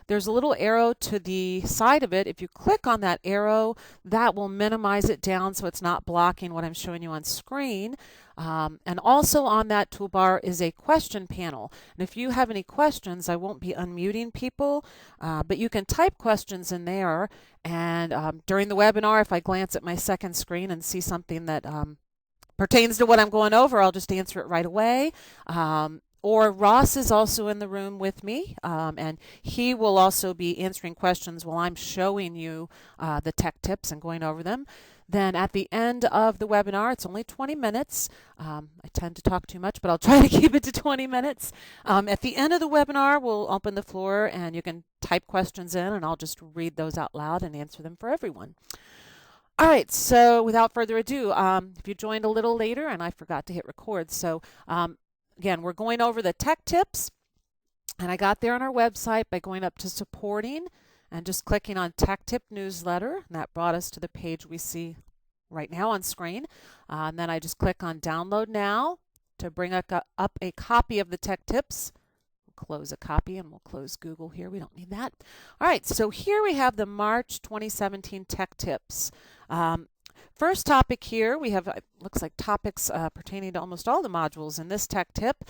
there's a little arrow to the side of it. If you click on that arrow, that will minimize it down so it's not blocking what I'm showing you on screen. And also on that toolbar is a question panel. And if you have any questions, I won't be unmuting people, but you can type questions in there. And during the webinar, if I glance at my second screen and see something that pertains to what I'm going over, I'll just answer it right away. Or Ross is also in the room with me, and he will also be answering questions while I'm showing you the tech tips and going over them. Then at the end of the webinar, it's only 20 minutes. I tend to talk too much, but I'll try to keep it to 20 minutes. At the end of the webinar, we'll open the floor and you can type questions in and I'll just read those out loud and answer them for everyone. All right, so without further ado, if you joined a little later and I forgot to hit record, so again, we're going over the tech tips, and I got there on our website by going up to supporting and just clicking on Tech Tip Newsletter, and that brought us to the page we see right now on screen. And then I just click on Download Now to bring up a copy of the tech tips. We'll close a copy and we'll close Google here. We don't need that. All right, so here we have the March 2017 tech tips. First topic here, we have, looks like topics pertaining to almost all the modules in this tech tip.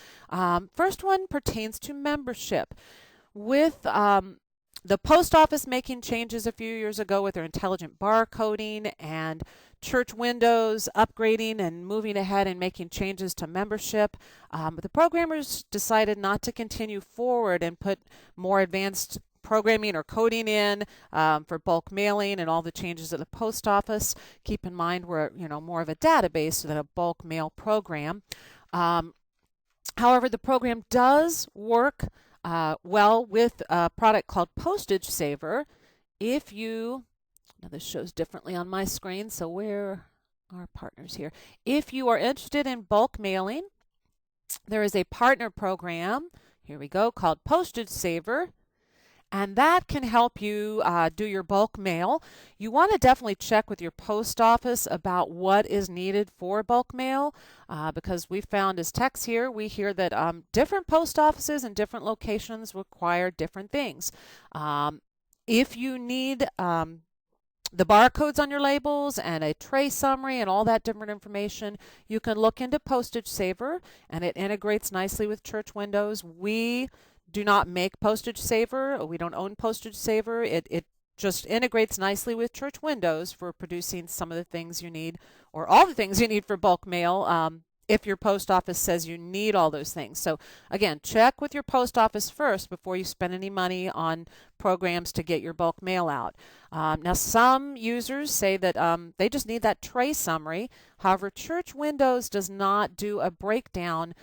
First one pertains to membership. With the post office making changes a few years ago with their intelligent barcoding and church windows upgrading and moving ahead and making changes to membership, the programmers decided not to continue forward and put more advanced programming or coding in for bulk mailing and all the changes at the post office. Keep in mind we're more of a database than a bulk mail program. However, the program does work well with a product called Postage Saver. If you, now this shows differently on my screen, so where are our partners here? If you are interested in bulk mailing, there is a partner program, here we go, called Postage Saver. And that can help you do your bulk mail. You want to definitely check with your post office about what is needed for bulk mail because we found as techs here, we hear that different post offices and different locations require different things. If you need the barcodes on your labels and a tray summary and all that different information, you can look into Postage Saver, and it integrates nicely with church windows. We do not make Postage Saver. We don't own Postage Saver. It just integrates nicely with church windows for producing some of the things you need, or all the things you need for bulk mail, if your post office says you need all those things. So again, check with your post office first before you spend any money on programs to get your bulk mail out. Now some users say that they just need that tray summary. However, church windows does not do a breakdown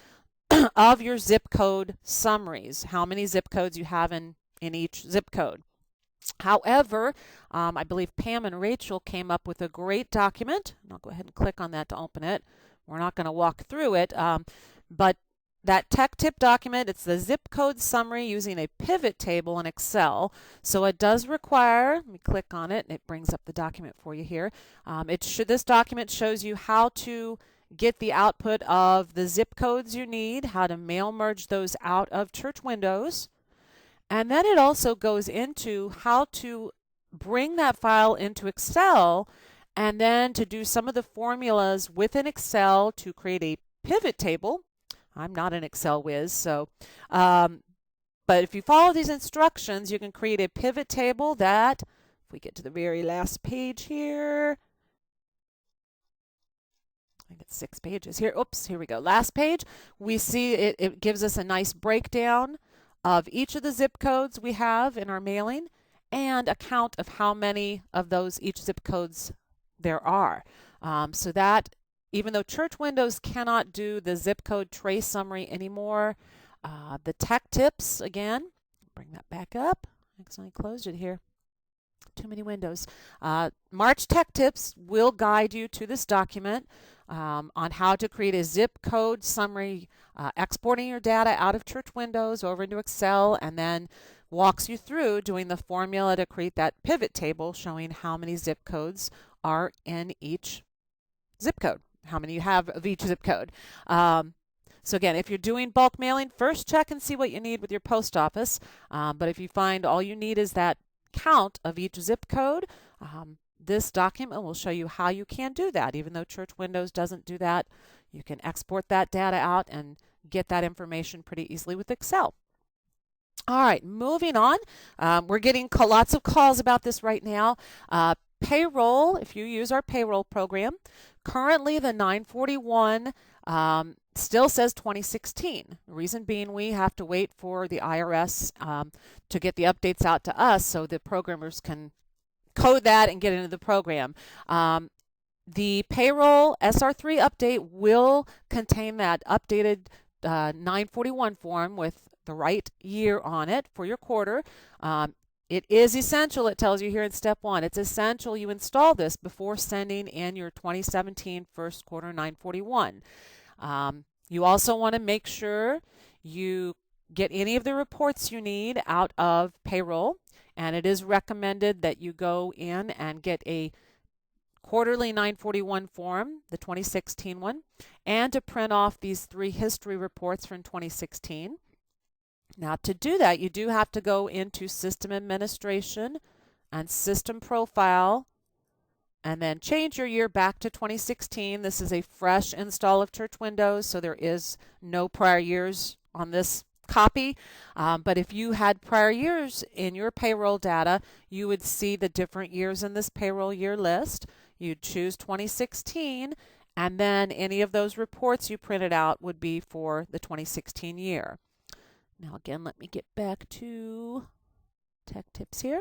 of your zip code summaries, how many zip codes you have in each zip code. However, I believe Pam and Rachel came up with a great document, and I'll go ahead and click on that to open it. We're not going to walk through it, but that tech tip document, it's the zip code summary using a pivot table in Excel. So it does require, let me click on it, and it brings up the document for you here. This document shows you how to get the output of the zip codes you need, how to mail merge those out of church windows, and then it also goes into how to bring that file into Excel and then to do some of the formulas within Excel to create a pivot table. I'm not an Excel whiz, so but if you follow these instructions, you can create a pivot table that, if we get to the very last page here, I think it's 6 pages here. Oops, here we go. Last page, we see it gives us a nice breakdown of each of the zip codes we have in our mailing and a count of how many of those each zip codes there are. So that even though church windows cannot do the zip code tray summary anymore, the tech tips, again, bring that back up. I accidentally closed it here. Too many windows. March Tech Tips will guide you to this document on how to create a zip code summary, exporting your data out of church windows over into Excel, and then walks you through doing the formula to create that pivot table showing how many zip codes are in each zip code, how many you have of each zip code. So again, if you're doing bulk mailing, first check and see what you need with your post office. But if you find all you need is that count of each zip code, this document will show you how you can do that. Even though Church Windows doesn't do that, you can export that data out and get that information pretty easily with Excel. All right, moving on. We're getting lots of calls about this right now. Payroll, if you use our payroll program, currently the 941 still says 2016. The reason being we have to wait for the IRS to get the updates out to us so the programmers can code that and get into the program. The payroll SR3 update will contain that updated 941 form with the right year on it for your quarter. It is essential, it tells you here in step 1, it's essential you install this before sending in your 2017 first quarter 941. You also want to make sure you get any of the reports you need out of payroll, and it is recommended that you go in and get a quarterly 941 form, the 2016 one, and to print off these 3 history reports from 2016. Now to do that, you do have to go into System Administration and System Profile and then change your year back to 2016. This is a fresh install of Church Windows, so there is no prior years on this copy. But if you had prior years in your payroll data, you would see the different years in this payroll year list. You'd choose 2016, and then any of those reports you printed out would be for the 2016 year. Now again, let me get back to Tech Tips here.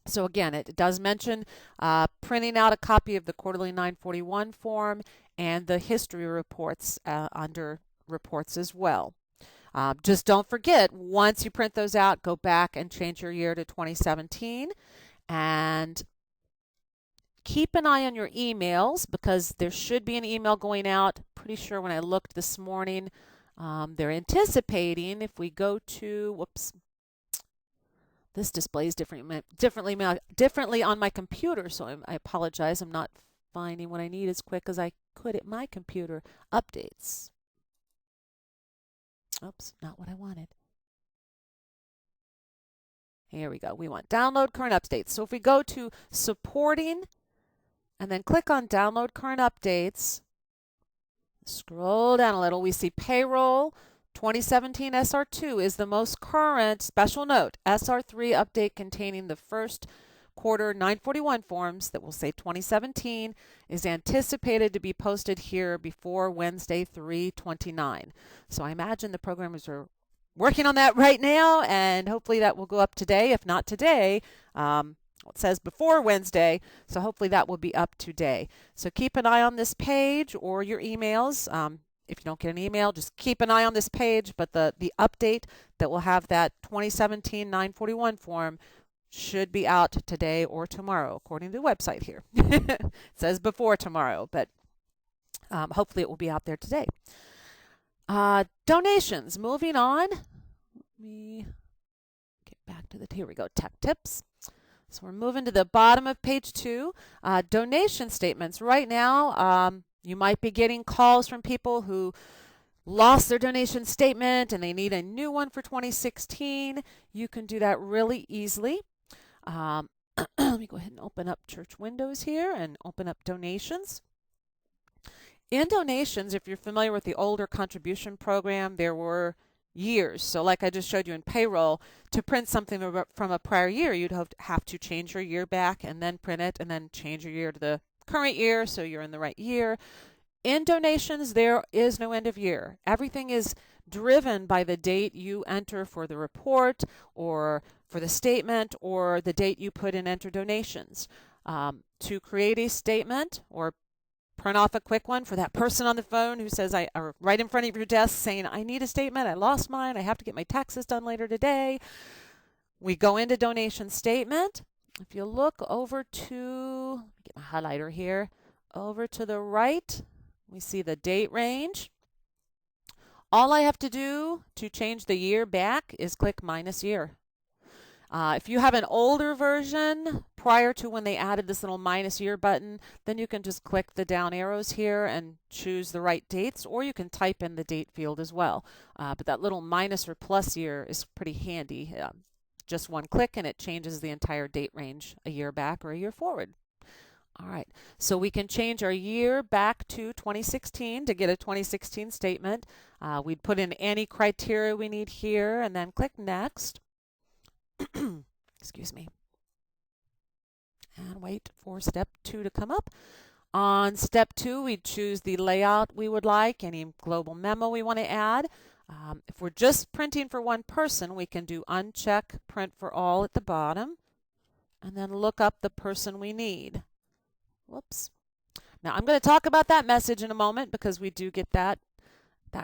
So again, it does mention printing out a copy of the quarterly 941 form and the history reports under reports as well. Just don't forget, once you print those out, go back and change your year to 2017 and keep an eye on your emails because there should be an email going out. Pretty sure when I looked this morning, they're anticipating if we go to, whoops, this displays differently on my computer, so I apologize. I'm not finding what I need as quick as I could at my computer. Updates. Oops, not what I wanted. Here we go. We want download current updates. So if we go to supporting and then click on download current updates, scroll down a little, we see payroll 2017 SR2 is the most current. Special note, SR3 update containing the first quarter 941 forms that will say 2017 is anticipated to be posted here before Wednesday 3/29. So I imagine the programmers are working on that right now, and hopefully that will go up today. If not today, it says before Wednesday, so hopefully that will be up today. So keep an eye on this page or your emails. If you don't get an email, just keep an eye on this page, but the update that will have that 2017 941 form should be out today or tomorrow, according to the website here. It says before tomorrow, but hopefully it will be out there today. Donations, moving on. Let me get back to here we go, Tech Tips. So we're moving to the bottom of page 2. Donation statements. Right now, you might be getting calls from people who lost their donation statement and they need a new one for 2016. You can do that really easily. Let me go ahead and open up Church Windows here and open up donations. In donations, if you're familiar with the older contribution program, there were years. So like I just showed you in payroll, to print something from a prior year, you'd have to change your year back and then print it and then change your year to the current year so you're in the right year. In donations, there is no end of year. Everything is driven by the date you enter for the report or for the statement or the date you put in enter donations. To create a statement or print off a quick one for that person on the phone who says, or right in front of your desk saying, I need a statement, I lost mine, I have to get my taxes done later today. We go into donation statement. If you look over to, let me get my highlighter here, over to the right, we see the date range. All I have to do to change the year back is click minus year. If you have an older version, prior to when they added this little minus year button, then you can just click the down arrows here and choose the right dates, or you can type in the date field as well. But that little minus or plus year is pretty handy. Just one click and it changes the entire date range, a year back or a year forward. All right, so we can change our year back to 2016 to get a 2016 statement. We'd put in any criteria we need here and then click Next. Excuse me. And wait for step 2 to come up. On step 2, we choose the layout we would like, any global memo we want to add. If we're just printing for one person, we can do uncheck print for all at the bottom and then look up the person we need. Whoops. Now I'm going to talk about that message in a moment because we do get that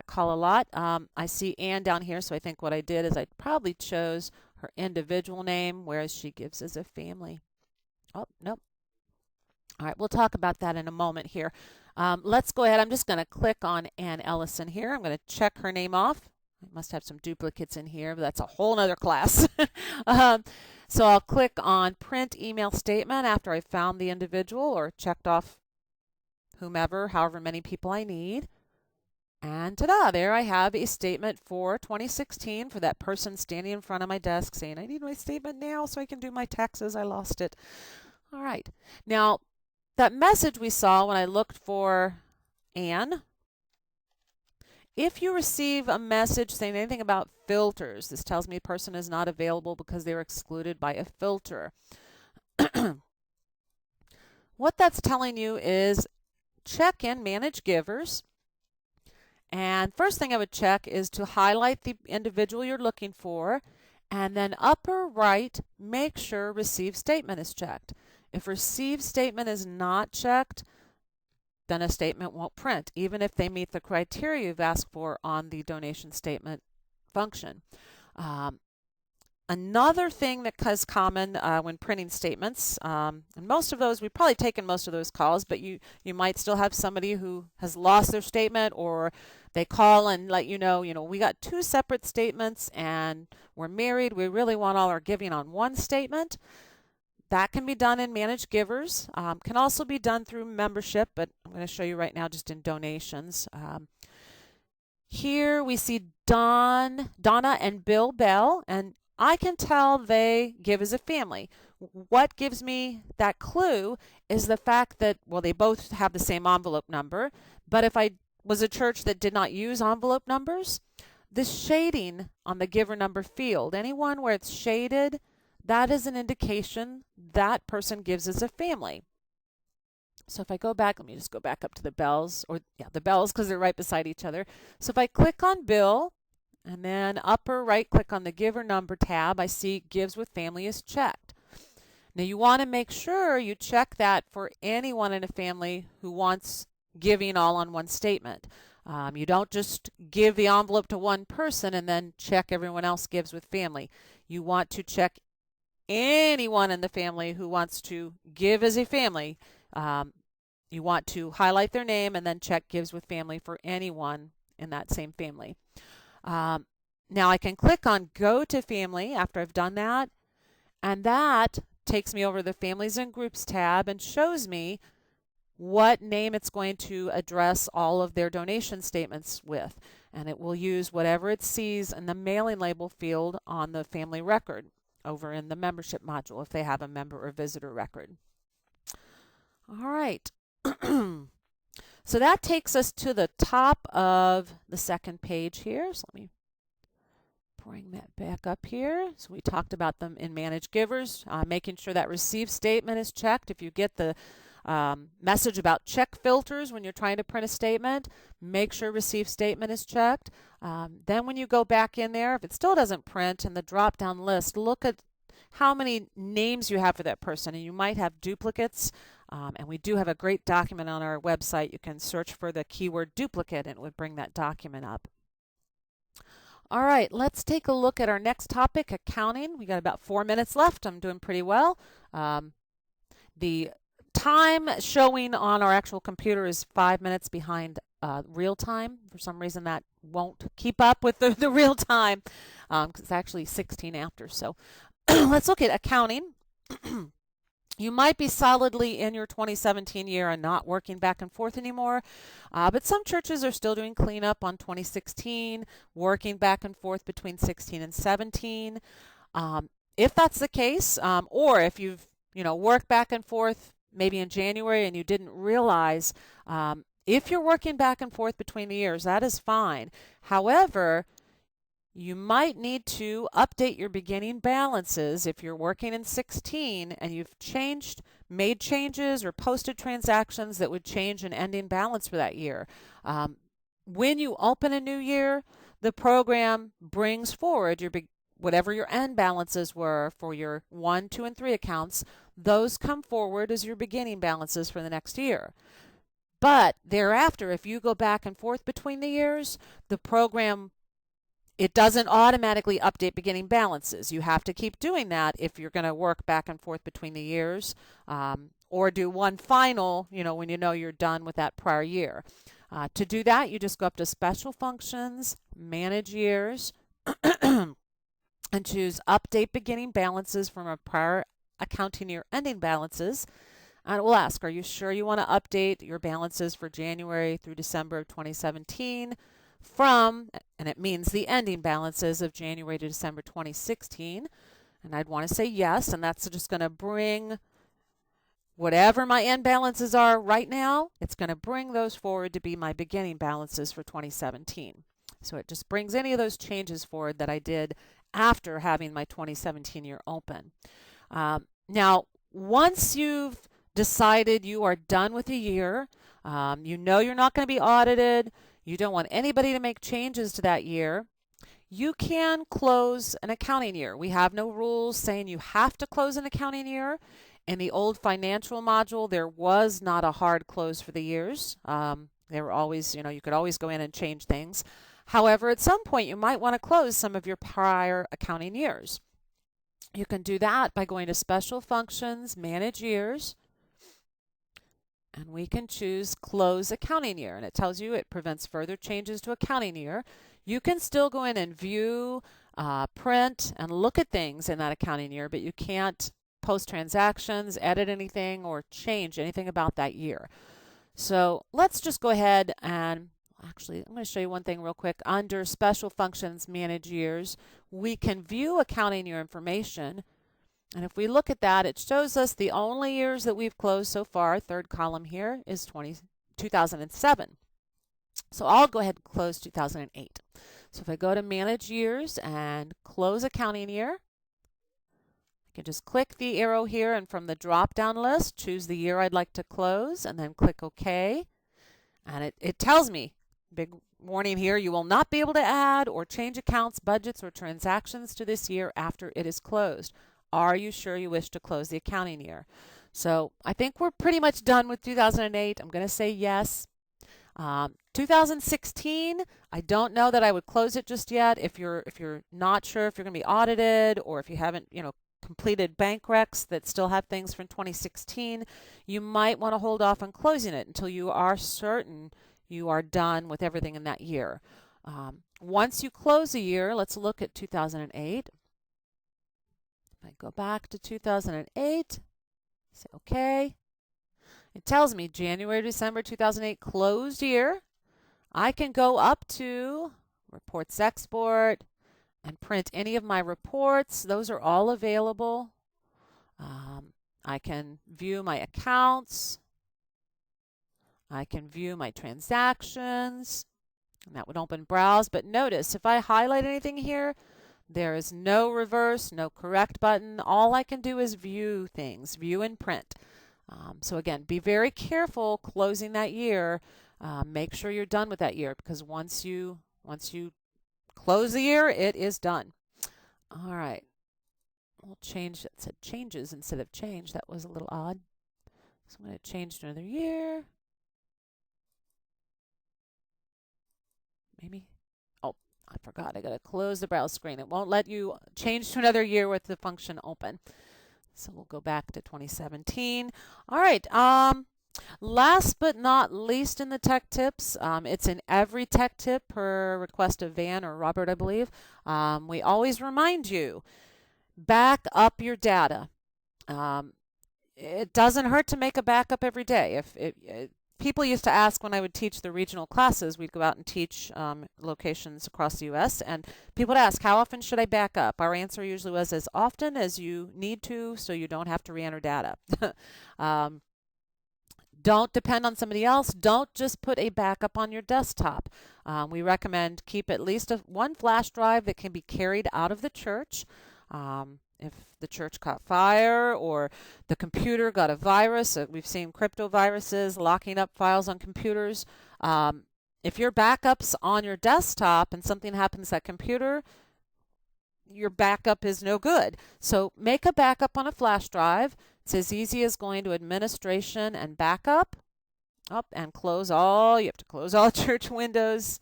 call a lot. I see Ann down here, so I think what I did is I probably chose her individual name, whereas she gives as a family. Oh, nope. All right, we'll talk about that in a moment here. Let's go ahead. I'm just going to click on Ann Ellison here. I'm going to check her name off. I must have some duplicates in here, but that's a whole nother class. So I'll click on Print Email Statement after I found the individual or checked off whomever, however many people I need. And ta-da, there I have a statement for 2016 for that person standing in front of my desk saying, I need my statement now so I can do my taxes. I lost it. All right. Now, that message we saw when I looked for Ann, if you receive a message saying anything about filters, this tells me a person is not available because they were excluded by a filter. What that's telling you is check in Manage Givers. And first thing I would check is to highlight the individual you're looking for, and then upper right, make sure Receive Statement is checked. If Receive Statement is not checked, then a statement won't print, even if they meet the criteria you've asked for on the donation statement function. Another thing that is common when printing statements, and most of those, we've probably taken most of those calls, but you might still have somebody who has lost their statement, or they call and let you know, we got 2 separate statements and we're married. We really want all our giving on one statement. That can be done in Manage Givers. Can also be done through membership, but I'm going to show you right now just in donations. Here we see Donna and Bill Bell, and I can tell they give as a family. What gives me that clue is the fact that, well, they both have the same envelope number, but if I was a church that did not use envelope numbers, the shading on the giver number field, anyone where it's shaded, that is an indication that person gives as a family. So if I go back, let me just go back up to the bells, or yeah, the bells because they're right beside each other. So if I click on Bill, and then upper right click on the giver number tab, I see gives with family is checked. Now you want to make sure you check that for anyone in a family who wants giving all on one statement. You don't just give the envelope to one person and then check everyone else gives with family. You want to check anyone in the family who wants to give as a family. You want to highlight their name and then check gives with family for anyone in that same family. Now I can click on Go to Family after I've done that, and that takes me over the Families and Groups tab and shows me what name it's going to address all of their donation statements with, and it will use whatever it sees in the mailing label field on the family record over in the membership module if they have a member or visitor record. All right. So that takes us to the top of the second page here. So let me bring that back up here. So we talked about them in Manage Givers, making sure that Receive Statement is checked. If you get the message about check filters when you're trying to print a statement, make sure Receive Statement is checked. Then when you go back in there, if it still doesn't print in the drop-down list, look at how many names you have for that person, and you might have duplicates. And we do have a great document on our website. You can search for the keyword duplicate and it would bring that document up. All right, let's take a look at our next topic, accounting. We got about 4 minutes left. I'm doing pretty well. The time showing on our actual computer is 5 minutes behind real time. For some reason that won't keep up with the real time because it's actually 16 after. So let's look at accounting. You might be solidly in your 2017 year and not working back and forth anymore, but some churches are still doing cleanup on 2016, working back and forth between 16 and 17. If that's the case, or if you've worked back and forth maybe in January and you didn't realize, if you're working back and forth between the years, that is fine. However, you might need to update your beginning balances if you're working in 16 and you've made changes or posted transactions that would change an ending balance for that year. When you open a new year, the program brings forward whatever your end balances were for your 1, 2, and 3 accounts. Those come forward as your beginning balances for the next year. But thereafter, if you go back and forth between the years, the program, it doesn't automatically update beginning balances. You have to keep doing that if you're going to work back and forth between the years, or do one final, when you know you're done with that prior year. To do that, you just go up to Special Functions, Manage Years, and choose Update Beginning Balances from a prior accounting year ending balances. And it will ask, are you sure you want to update your balances for January through December of 2017 from, and it means the ending balances of January to December 2016. And I'd want to say yes, and that's just going to bring whatever my end balances are right now, it's going to bring those forward to be my beginning balances for 2017. So it just brings any of those changes forward that I did after having my 2017 year open. Now, once you've decided you are done with a year, you know you're not going to be audited, you don't want anybody to make changes to that year, you can close an accounting year. We have no rules saying you have to close an accounting year. In the old financial module, there was not a hard close for the years. There were always, you could always go in and change things. However, at some point, you might want to close some of your prior accounting years. You can do that by going to Special Functions, Manage Years, and we can choose Close Accounting Year. And it tells you it prevents further changes to accounting year. You can still go in and view, print, and look at things in that accounting year, but you can't post transactions, edit anything, or change anything about that year. So let's just go ahead and actually, I'm going to show you one thing real quick. Under Special Functions, Manage Years, we can view accounting year information. And if we look at that, it shows us the only years that we've closed so far, third column here, is 2007. So I'll go ahead and close 2008. So if I go to Manage Years and Close Accounting Year, I can just click the arrow here, and from the drop-down list, choose the year I'd like to close, and then click OK. And it tells me, big warning here, you will not be able to add or change accounts, budgets, or transactions to this year after it is closed. Are you sure you wish to close the accounting year? So I think we're pretty much done with 2008. I'm going to say yes. 2016, I don't know that I would close it just yet. If you're not sure if you're going to be audited, or if you haven't, completed bank recs that still have things from 2016, you might want to hold off on closing it until you are certain you are done with everything in that year. Once you close a year, let's look at 2008. If I go back to 2008, say OK. It tells me January to December 2008 closed year. I can go up to Reports Export and print any of my reports. Those are all available. I can view my accounts. I can view my transactions. And that would open Browse. But notice, if I highlight anything here, there is no reverse, no correct button. All I can do is view things, view and print. So again, be very careful closing that year. Make sure you're done with that year, because once you close the year, it is done. All right. We'll change, it said changes instead of change. That was a little odd. So I'm going to change to another year. Maybe. Oh, I forgot. I got to close the browse screen. It won't let you change to another year with the function open. So we'll go back to 2017. All right. Last but not least in the tech tips, it's in every tech tip per request of Van or Robert, I believe. We always remind you, back up your data. it doesn't hurt to make a backup every day. People used to ask when I would teach the regional classes, we'd go out and teach locations across the U.S., and people would ask, how often should I back up? Our answer usually was as often as you need to, so you don't have to re-enter data. um, don't depend on somebody else. Don't just put a backup on your desktop. We recommend keep at least one flash drive that can be carried out of the church. If the church caught fire or the computer got a virus, we've seen crypto viruses locking up files on computers. If your backup's on your desktop and something happens to that computer, your backup is no good. So make a backup on a flash drive. It's as easy as going to administration and backup. Up and close all. You have to close all church Windows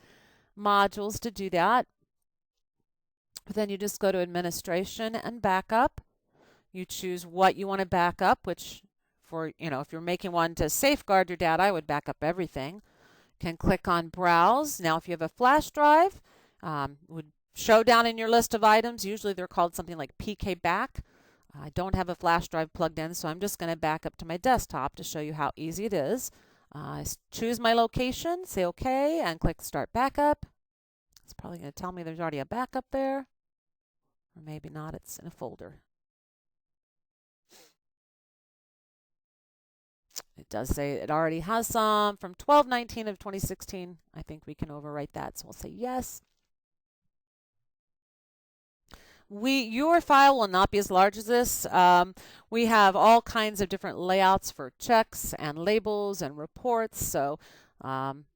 modules to do that. But then you just go to administration and backup. You choose what you want to back up, which if you're making one to safeguard your data, I would back up everything. You can click on browse. Now if you have a flash drive, would show down in your list of items. Usually they're called something like PK back. I don't have a flash drive plugged in, so I'm just going to back up to my desktop to show you how easy it is. Choose my location, say OK, and click Start Backup. It's probably going to tell me there's already a backup there. Or maybe not, it's in a folder. It does say it already has some from 12/19 of 2016. I think we can overwrite that, so we'll say yes. Your file will not be as large as this. We have all kinds of different layouts for checks and labels and reports. So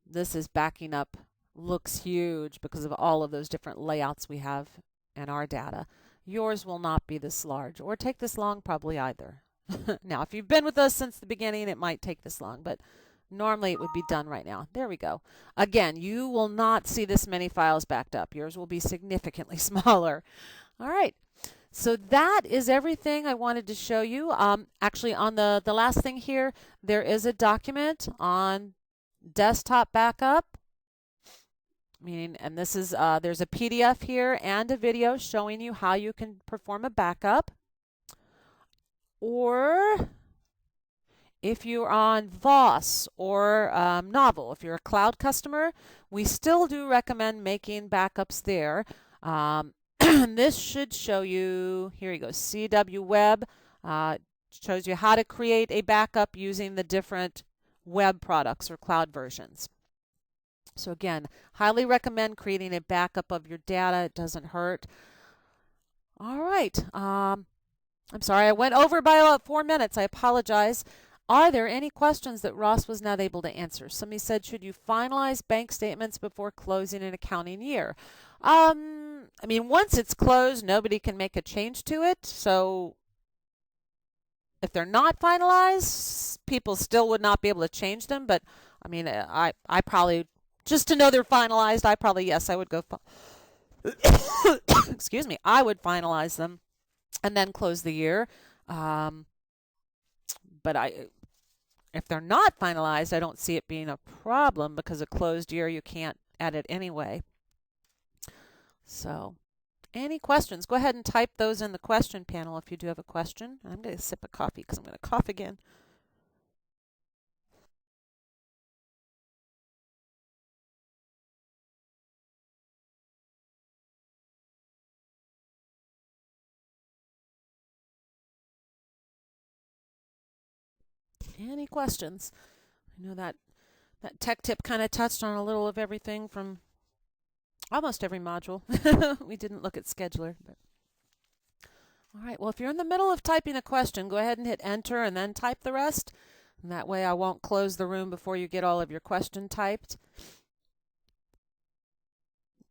this is backing up, looks huge because of all of those different layouts we have in our data. Yours will not be this large or take this long probably either. Now, if you've been with us since the beginning, it might take this long, but normally it would be done right now. There we go. Again, you will not see this many files backed up. Yours will be significantly smaller. All right, so that is everything I wanted to show you. Actually, on the last thing here, there is a document on desktop backup. And this is there's a PDF here and a video showing you how you can perform a backup. Or if you're on VOS or Novel, if you're a cloud customer, we still do recommend making backups there. This should show you, here you go, CW Web, shows you how to create a backup using the different web products or cloud versions. So again, highly recommend creating a backup of your data. It doesn't hurt. All right. I'm sorry, I went over by about 4 minutes. I apologize. Are there any questions that Ross was not able to answer? Somebody said, should you finalize bank statements before closing an accounting year? Once it's closed, nobody can make a change to it. So if they're not finalized, people still would not be able to change them. But I probably, just to know they're finalized, I would go, excuse me, I would finalize them and then close the year. But if they're not finalized, I don't see it being a problem because a closed year you can't edit anyway. So, any questions? Go ahead and type those in the question panel if you do have a question. I'm going to sip a coffee because I'm going to cough again. Any questions? I know that tech tip kind of touched on a little of everything from almost every module. We didn't look at scheduler. But. All right, well, if you're in the middle of typing a question, go ahead and hit enter and then type the rest. And that way I won't close the room before you get all of your question typed.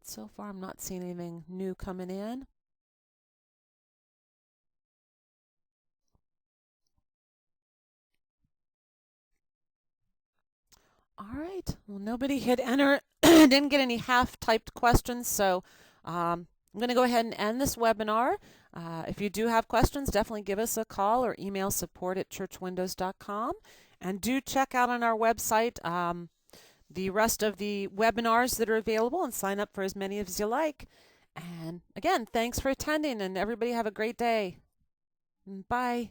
So far, I'm not seeing anything new coming in. All right. Well, nobody hit enter. Didn't get any half-typed questions, so I'm going to go ahead and end this webinar. If you do have questions, definitely give us a call or email support@churchwindows.com. And do check out on our website the rest of the webinars that are available and sign up for as many as you like. And again, thanks for attending, and everybody have a great day. Bye.